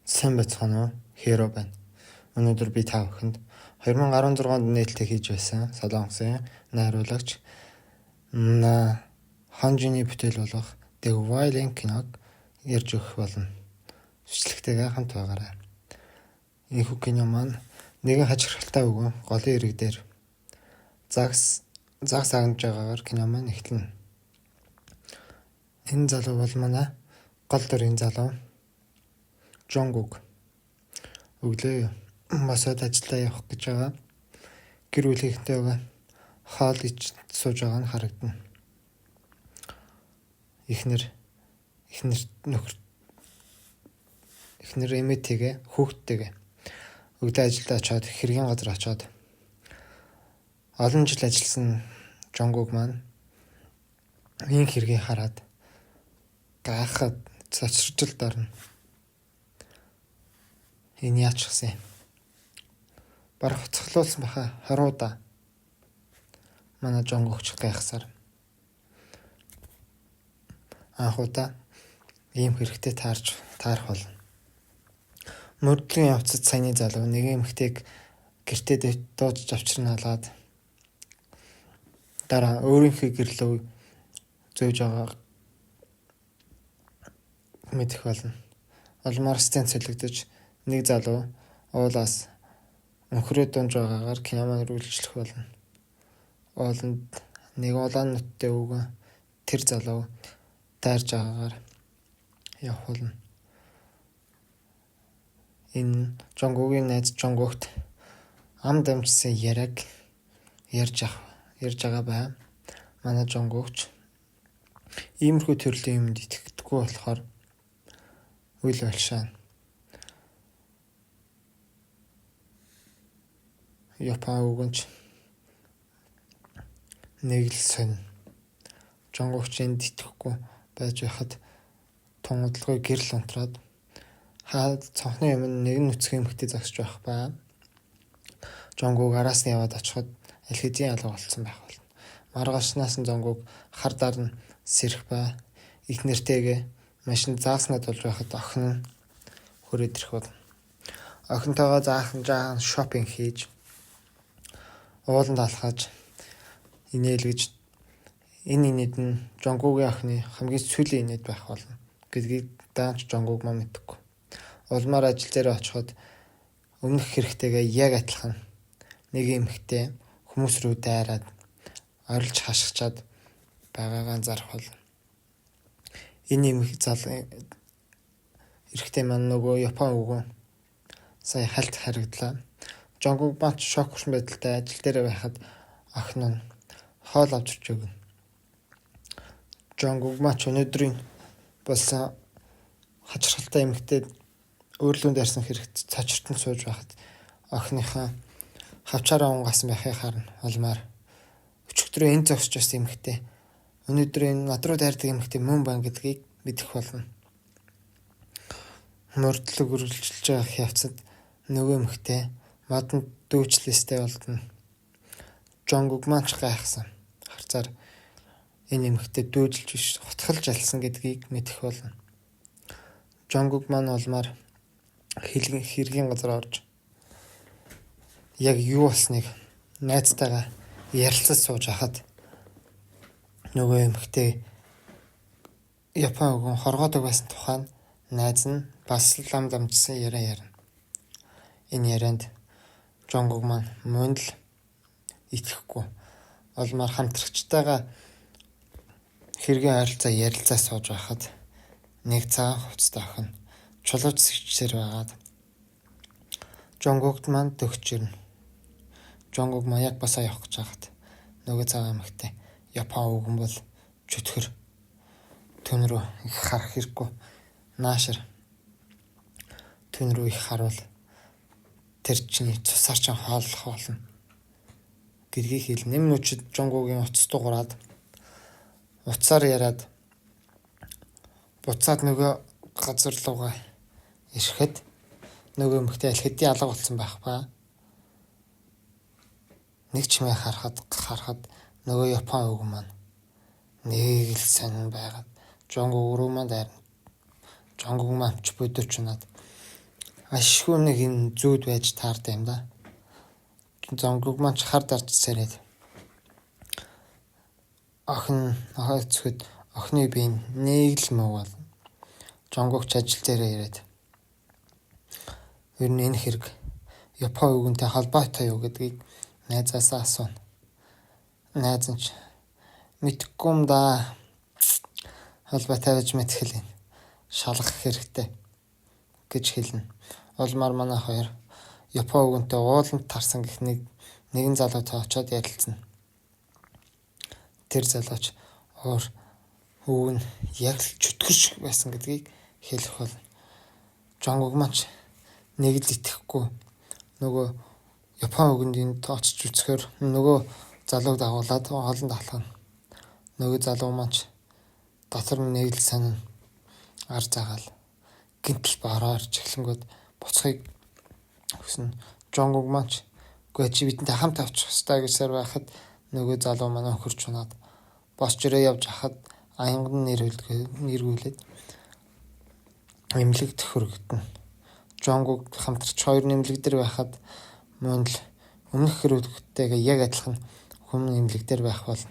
Сайн байцгаана уу? Херо байна. Өнөөдөр би та бүхэнд 2016 онд нээлттэй хийж байсан Солонгосын найруулагч Хонжины бүтээл болох The Wailing киног ярьж өгөх болно. Бичлэгтэйгээ хамт байгаарай. Энэхүү кино маань нэгэн хачирхалтай өвгөн голын ирэг дээр загас агнаж байгаагаар кино маань эхэлнэ. Энэ залуу бол манай гол дүрийн залуу Жонгук. Өглөө масад ажиллаа явах гэж байгаа. Гэр бүлийнхэнтэйгээ хоол ич сууж байгаа нь харагдана. Эхнэр эмээтэйгээ хүүхдтэйгээ өглөө ажилдаа очиод хэргийн газар очиод олон жил ажилласан Жонгук маань энэ хэргийг хараад гайхаад цочржил дорно. Энэ яач гсэн. Барах цоглуулсан баха 20 удаа. Манай Жонгукч гайхсаар. Анх удаа ийм хэрэгтэй таарах болно. Мөрдлөн явцад саяны залуу нэг эмэгтэйг гэртээ дуудаж авчирнаалаад дараа өөрийнхөө гэрлөө зөөж байгаа мэдэх болно. Олмоор сцен солигдож нэг залуу уулаас өнхрөө дунж байгаагаар кино маань үргэлжлэх болно. Ууланд нэг улаан нуттай өвгөн тэр залуу таарж байгаагаар явах болно. Энэ Жонгугийн найз Жонгукт ам дамжсан яриаг ярьж байгаа бай. Манай Жонгукч иймэрхүү төрлийн юмд итгэдэггүй болохоор үл болшаа. Япон өвгөнч нэг л сонь. Жонгукч энд итгэхгүй байж байхад тунгадлогыг гэрэл унтраад хаад цонхны юм нэгэн нүцгэн эмхтэй загсаж байх бай. Жонгук араас нь яваад очиход аль хэдийн алга болсон байх болно. Маргаашнаас нь Жонгук хар дарна сэрэх бай. Их нэртэйгээ машин зааснаа тулж байхад охин нь хүрээд ирэх болно. Охинтойгоо жаахан шопинг хийж ууланд алхаж инээлгэж энэ инээд нь Жонгугийн охины хамгийн сүүлийн инээд байх болно гэдгийг даанч Жонгук маань мэдэггүй. Улмаар ажил дээр очиход өмнөх хэрэгтэйгээ яг адилхан нэг эмэгтэй хүмүүс рүү дайраад орилж хашгичаад байгаагаа зарах болно. Энэ эмэг залуу эрэгтэй маань нөгөө Япон өвгөн сая хальт харагдлаа. Жонгук бач шок хүрсэн байдалтай ажил дээр байхад охин нь хоол авчирч өгнө. Жонгук мач өнөөдрийн болсон хачирхалтай эмэгтэй өөрлөнд ярьсан хэрэгт цочртон сууж байхад охиныхаа хавчаараа унгасан байхыг харна. Улмаар өчигдрөө энэ зогсож байсан эмэгтэй өнөөдөр энэ над руу дайрдаг эмэгтэй мөн байна гэдгийг мэдэх болно. Мөрдлөг үргэлжилж байгаа явцад нөгөө эмэгтэй модонд дүүчлэстэй болдно. Жонгук маань ч гайхсан. Харцаар энэ эмэгтэй дүүжилж биш хутгалж алсан гэдгийг мэдэх болно. Жонгук маань улмаар хэргийн газар орж яг юу болсныг найзтайгаа ярилцаж сууж хахад нөгөө эмэгтэй Япон өвгөн хоргоодог байсан тухайн найз нь бас лам дамжсан яриа ярина. Энэ ярианд Жонгук маань мөн л итгэхгүй. Олмаар хамтрагчтайгаа хэргийн ойролцоо ярилцаа сууж байхад нэг цагаан хувцастай охин чулууч сэгчсээр байгаад Жонгукт маань төгч ирнэ. Жонгук маань яг басаа явах гэж байхад нөгөө цагаан эмэгтэй Япон өвгөн бол чөтгөр түн рүү их харах хэрэггүй. Наашир түн рүү их харуул тэр чиний цусаар ч хооллох болно гэдгийг хэл. Нэм нүчид Жонгугийн утас дуураад утсаар яриад буцаад нөгөө газар руугаа ирэхэд нөгөө эмэгтэй аль хэдийн алга болсон байх ба. Нэг чимээ харахад нөгөө Япон өвгөн маань нэг л сонин байгаад Жонгук руу маань дайрна. Жонгук маань ч бодож чунаад ашгүй нэг юм зүүд байж таартай юм да. Жонгог маань хар дарж сарээд охин цөхөд охины биеийн нэг л муу бол жонгогч ажил дээрээ ирээд ер нь энэ хэрэг Япон үгэнтэй холбоотой юу гэдгийг найзаасаа асууна. Найз нь мэдгүй юм да. Холбоотой байж мэдхэл шалгах хэрэгтэй гэж хэлнэ. Улмаар манай хоёр Япон үгэнтэй ууланд тарсан гэх нэгэн залуутай очиод ярилцсан. Тэр залууч үг нь яг л чөтгөрч байсан гэдгийг хэлэх болно. Жонгог маань нэг л итгэхгүй нөгөө Япон үгэнд очиж үзэхээр нөгөө залууг дагуулад хоолнд алхана. Нөгөө залуу маань дотор нь нэг л сонин ар загаал гинтл бараар чихлэнгүүд буцхыг өгсөн. Жонгог маань үгүй чи бидэнтэй хамт авчих хэрэгтэй гэсээр байхад нөгөө залуу маань өхөрч унаад босч ирээ явж хахад аянган нэргүүлээд эмнэлэг төхөргдөн. Жонгог хамтарч хоёр нэмлэг дээр байхад мөн л өмнөх хэрэгтэйгээ яг адилхан хүн нэмлэг дээр байх бол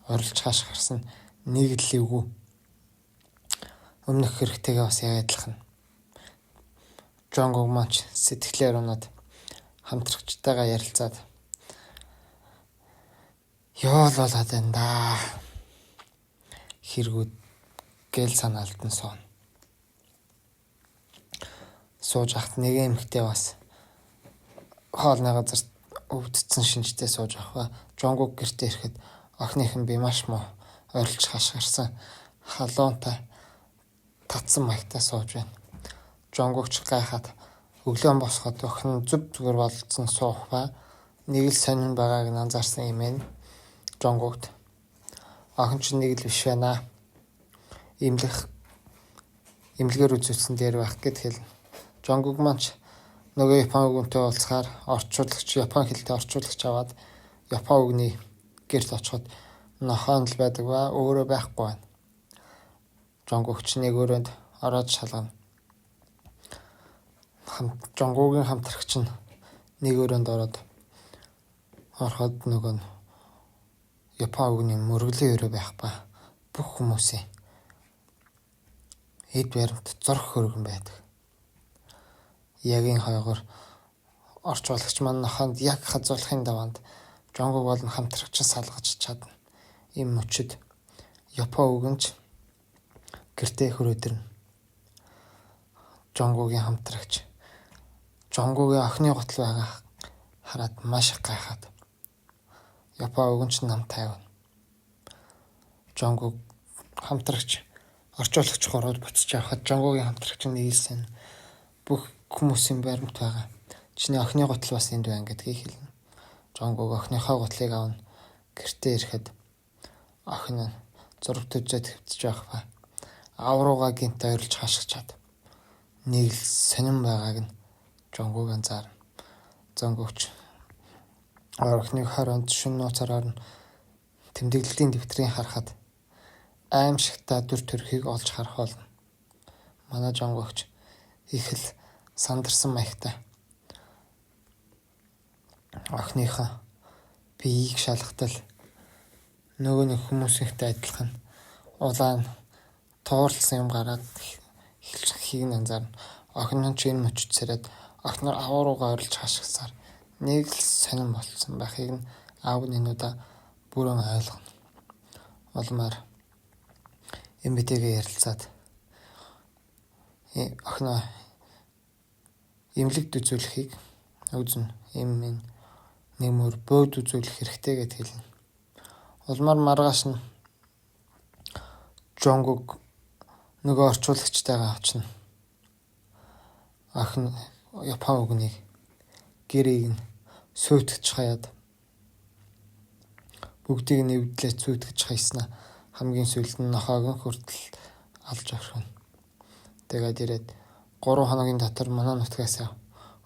орилж хааш гарсан нэг л эвгүй өмнөх хэрэгтэйгээ бас яг адилхан. Жонгог маань сэтгэлээр унаад хамтрагчтайгаа ярилцаад яол болоод байна да. Хэрэгүүд гэл санаалтан сууна. Сууж ахт нэг эмэгтэй бас хоолны газар өвдсөн шинжтэй сууж авах. Жонгог гэртээ ирэхэд охиныхан би маш муу орилж хаш гарсан халуунтай татсан маягтай сууж байна. Жонгогч гайхаад өглөө босоход охин зүг зүгээр болцсон суух ба нэг л сонин байгааг нь анзаарсан юм ээ. Жонгогт охин ч нэг л биш байна. Имлэгээр үзүүлсэн дээр байх гэд хэлнэ. Жонгог маань нөгөө Япон үгэнтэй уулзахаар Япон хэлтэй орчуулагч аваад Япон үгний гэрт очиход нохоон л байдаг ба өөрөө байхгүй байна. Жонгогч нэг өрөөнд ороод шалгана. Жонгогийн хамтрагч нь нэг өрөөнд ороход нөгөө нь Япон үгний мөргөлийн өрөө байх ба бүх хүмүүсийн эд баримт зурх хөргөн байдаг. Ягийн хойгоор орчуулагч маань нохоонд яг хазуулахын даваанд Жонгог болон хамтрагч салгаж чадна. Им мөчөд Япон үгэнч гэртээ хөрөөдөрнө. Жонгогийн хамтрагч Жонгогийн охины готл байгаа хараад маш их гайхаад Япон үгэнч нам тайвна. Жонгог хамтрагч орчуулагч гороод буцаж авахад Жонгогийн хамтрагч нийлсэн бүх хүмүүсийн баримт байгаа. Чиний охины готл бас энд байна гэдгийг хэлнэ. Жонгог охиныхоо готлыг авна. Гэртээ ирэхэд охин нь зураг төжөөд хэвтэж байх ба авруугаа гинт ойрлж хашгичаад нэг л сонин байгааг нь Жонгог анзаарна. Жонгогч охиныг хороонд шүн нууцараар нь тэмдэглэлийн дэвтрийг харахад аимшигтай дүр төрхийг олж харах болно. Манай Жонгогч их л сандарсан маягтай охиныхаа биеийг шалгатал нөгөө нэг хүмүүсийнхтэй адилхан улаан туурлсан юм гараад эхлэхийг нь анзаарна. Охин нь ч энэ мөчөд сараад охиноор авруугаа ойрлж хашгисаар нэг л сонирн болсон байхыг нь аав нь энүүдэ бүрэн ойлгоно. Улмаар эмбитэйгээ ярилцаад охиноо имлэгт үзүүлэхийг үзнэ. Им нэмэр бөөд үзүүлэх хэрэгтэй гэд хэлнэ. Улмаар маргааш нь Жонгог нөгөө орчуулагчтайгаа очино. Охин Япон үгнийг гэрийг нь сүйтгэж хаяад бүгдийг нь эвдлээ сүйтгэж хаяснаа хамгийн сүүлд нь нохоог хүртэл алж орхино. Тэгээд ирээд 3 хоногийн дотор манай нутгаас яв.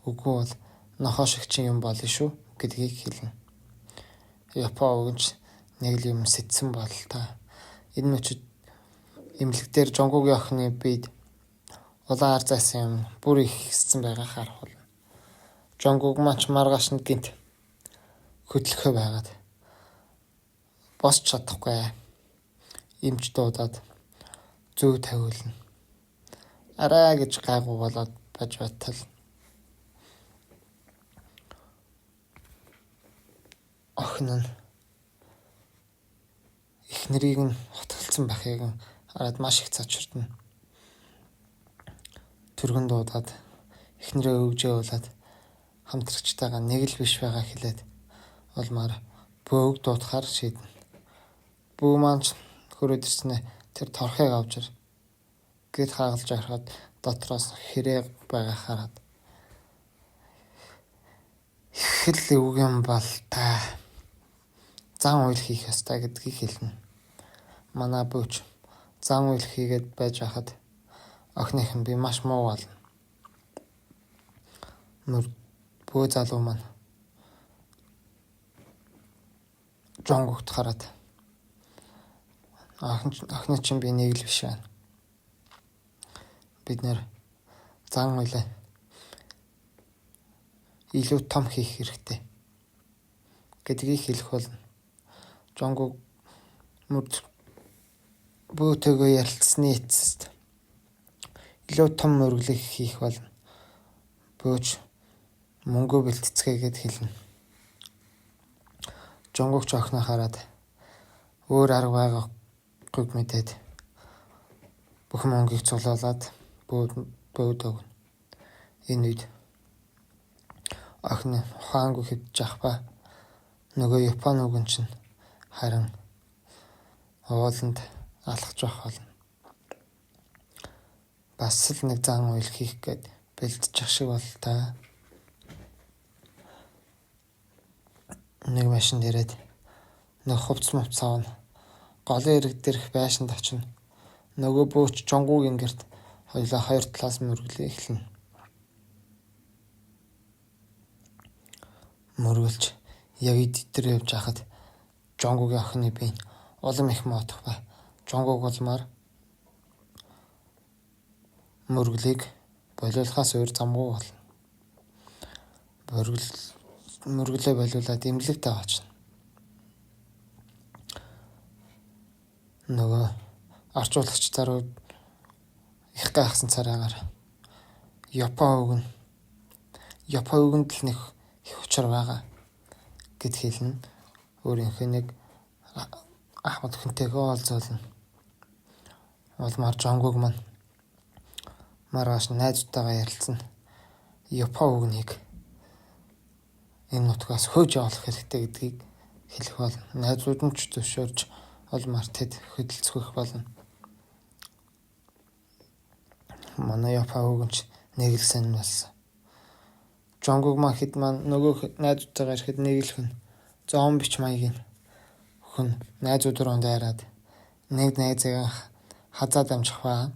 Үгүй бол нохоо шиг чинь юм болно шүү гэдгийг хэлнэ. Япон үгэнч нэг л юм сэтсэн бол та. Энэ мөчөд имлэг дээр Жонгогийн охины биед улаан ар зайсан юм бүр их хэссэн байгаа харах болно. Жонгуг маань маргааш нь гинт хөдлөхөө байгаад босч чадахгүй эмч дуудаад зөв тавиулна. Арай гэж гайгүй болоод баж байтал охин нь их нэрийг нь хотголцсон байхыг хараад маш их цочирдно. Түргэн дуудаад их нэрээ өвжөөлээд хамтрагчтайгаа нэг л биш байгаа хэлээд олмаар бөөг дуудахаар шийднэ. Бүү маань хөрөөд ирснэ тэр торхыг авч ир гэд хаагалж ороход дотроос хэрэг байгаа хараад их л өвг юм бол та зан уйл хийх ёстой гэдгийг хэлнэ. Манай бүүч зан уйл хийгээд байж хахад охиных нь би маш муу болно. Бүү залуу маань жонгогт хараад охины чинь би нэг л биш байна. Бид нэр зан уйлаа илүү том хийх хэрэгтэй гэдгийг хэлэх болно. Жонгог бүүтэйгээ ярилцсны эцэст илүү том мөрөглөг хийх болно. Бөөч мөнгө бэлтцгээгээд хэлнэ. Жонгогч охиноо хараад өөр арга байгаагүй мэдээд бүх мөнгийг цуглуулад бөөд өгнө. Энэ үед охин ухаангүй хэвдэж ах ба нөгөө Японы үгэн чинь харин ууланд алхаж байх болно. Бас л нэг зан уйл хийх гээд бэлдчих шиг бол та нэг машин дээрээд нэг хувцс мовцаавна. Голын ирэг дээрх байшинд очино. Нөгөө бөөч жонгуугийн гэрт хоёлаа хоёр талаас мөрөглөө эхэлнэ. Мөргөлж яг идтер явж хахад жонгуугийн охины бие улам их моотох ба жонгууг улмаар мөрөглийг болиулахаас өөр замгүй болно. Мөрөглөө болиулаад имлэг таваачна. Нөгөө орчуулагч заруу их гайхсан царайгаар Японд л нэг их учир байгаа гэд хэлнэ. Өөрийнхөө нэг ахмад хүнтэйгээ олзуулна. Улмаар жонгуг маань маргааш найзуудтайгаа ярилцсан. Япон үгнийг энэ нутгаас хөөж явуулах хэрэгтэй гэдгийг хэлэх болно. Найзууд нь ч зөвшөөрж олмаар тэд хөдөлцөх болно. Манай Япон үгэнч нэг л сайн болсон. Жонгуг маань хэд маань нөгөө найзуудтайгаа ирэхэд нэг л хүн зоон бич маягийн хүн найзууд руу дайраад нэг найзыг хазаад амжих ба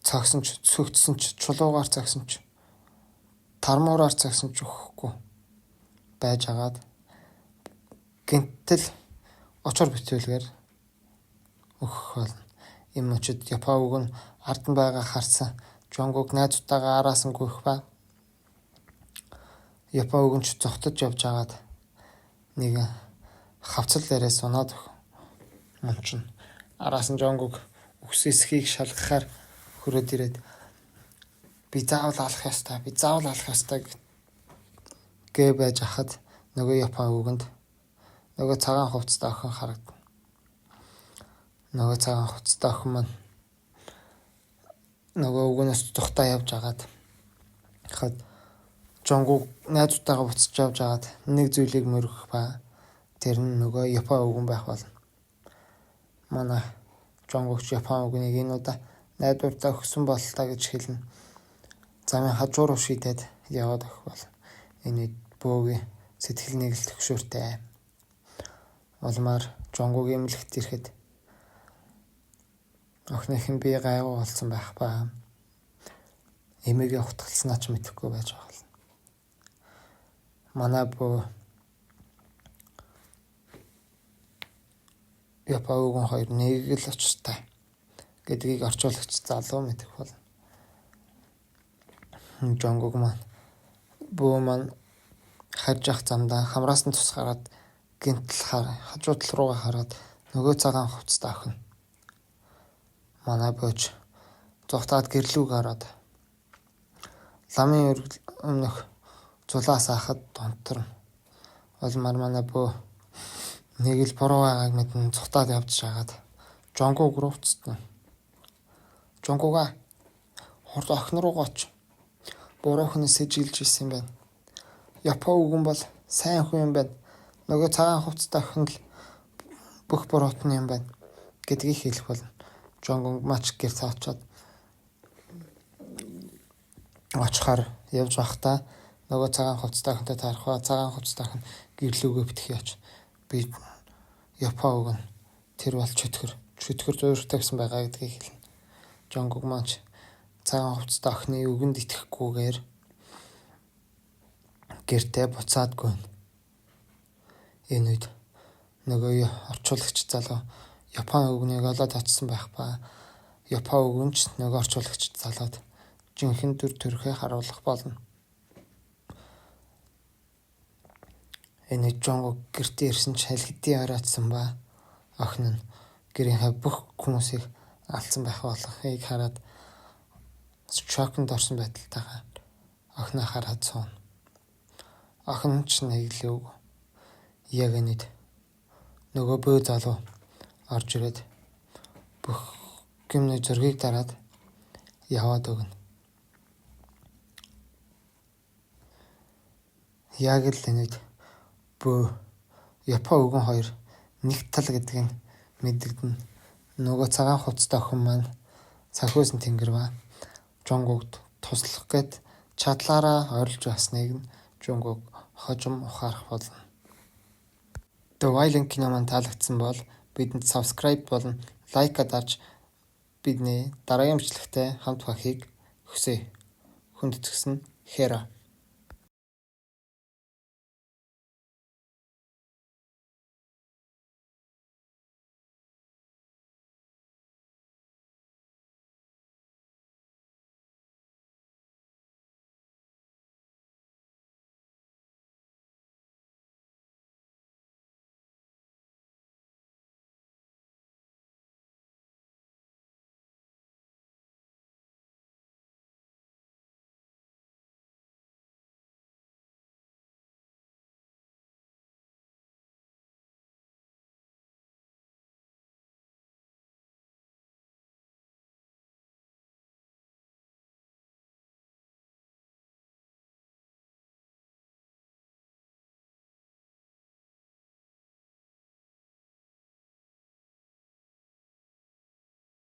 цагсан ч цөгцсөн ч чулуугаар цагсан ч тармуураар цагсан ч өгөхгүй байж агаад гинтэл очор битүүлгээр өгөх болно. Им очид Япон үг нь ард нь байгаа харсан жонгуг найзуудтайгаа араасан гүйх ба Япон үг нь ч зогтож явж агаад нэг хавцал дээрээ сунаад мунчин араасан жонгуг үхсэсхийг шалгахаар хүрээд ирээд би заавал алах ёстой гэ байж хахад нөгөө Япон үгэнд нөгөө цагаан хувцастай охин харагдана. Нөгөө цагаан хувцастай охин маань нөгөө үгнээс тухтаа явж агаад хад жонгуг найзуудтайгаа буцаж явж агаад нэг зүйлийг мөргөх ба тэр нь нөгөө Япон үгэн байх болно. Манай жонгогч Япон үгнийг энэ удаа найдвартай өгсөн бололтой гэж хэлнэ. Замын хажуу руу шийдээд яваад өгөх болно. Энэ үед бөөгийн сэтгэл нэг л төгшөөртэй. Улмаар жонгуг имлэгт ирэхэд охиных нь бие гайгүй болсон байх ба эмээгээ хутгалснаа ч мэдэхгүй байж байгаа юм. Манай бөө Япон өвгөн хоёр нэг л очтой гэдгийг орчуулагч залуу мэдэх болно. Жонгук маань бөө маань харж явах замдаа хамраас нь тус гараад гинтл хажуу тал руугаа хараад нөгөө цагаан хувцастай охин манай бууж зугатаад гэрлүүг гараад ламын өмнөх зулаас ахад донтор олмар манай бөө нэг л буруу байгааг мэдэн цухтаад явж шагаад Жонгук руу уцтна. Жонгуга хурд охин руу гоч. Буруу хүн сэжилж ирсэн юм байна. Япон өвгөн бол сайн хүн юм байна. Нөгөө цагаан хувцастай охин л бүх буруутны юм байна гэдгийг хэлэх болно. Жонгук мач гэрт очоод очихаар явж байхдаа нөгөө цагаан хувцастай охинтой таарах. Цагаан хувцастай охин гэрлүүгөө битгий оч. Би Япон өвгөн тэр бол чөтгөр зууртай гэсэн байгаа гэдгийг хэлнэ. Жонгук мач цагаан хувцастай охины үгэнд итгэхгүйгээр гэртээ буцаадгүй. Энэ үед нөгөө орчуулагч залуу Япон өвгнийг олоод очсон байх ба Япон өвгөн ч нөгөө орчуулагч залууд жинхэнэ дүр төрхөө харуулах болно. Энэ Жонгук гэртээ ирсэн ч хэлхидийн ороодсон ба охин нь гэрийнхээ бүх хүмүүсийг алдсан байх болохыг хараад шокнд орсон байдалтайгаа охиноо хараад сууна. Охин ч нэг л үг. Яг энэ нөгөө бөө залуу орж ирээд бүх гимний зургийг дараад яваад өгнө. Яг л энэ бөө Япон өвгөн хоёр нэг тал гэдгийг мэддэгдэн. Нөгөө цагаан хувцастай охин маань санхүүсэн тэнгэр ба Жонгукд туслах гээд чадлаараа орилж байсныг нь Жонгук хожим ухаарах болно. The Violent кино маань таалагдсан бол бидэнд subscribe болон лайк дарж бидний дараагийн бичлэгтээ хамт байхыг хүсье. Хүндэтгсэн Хера.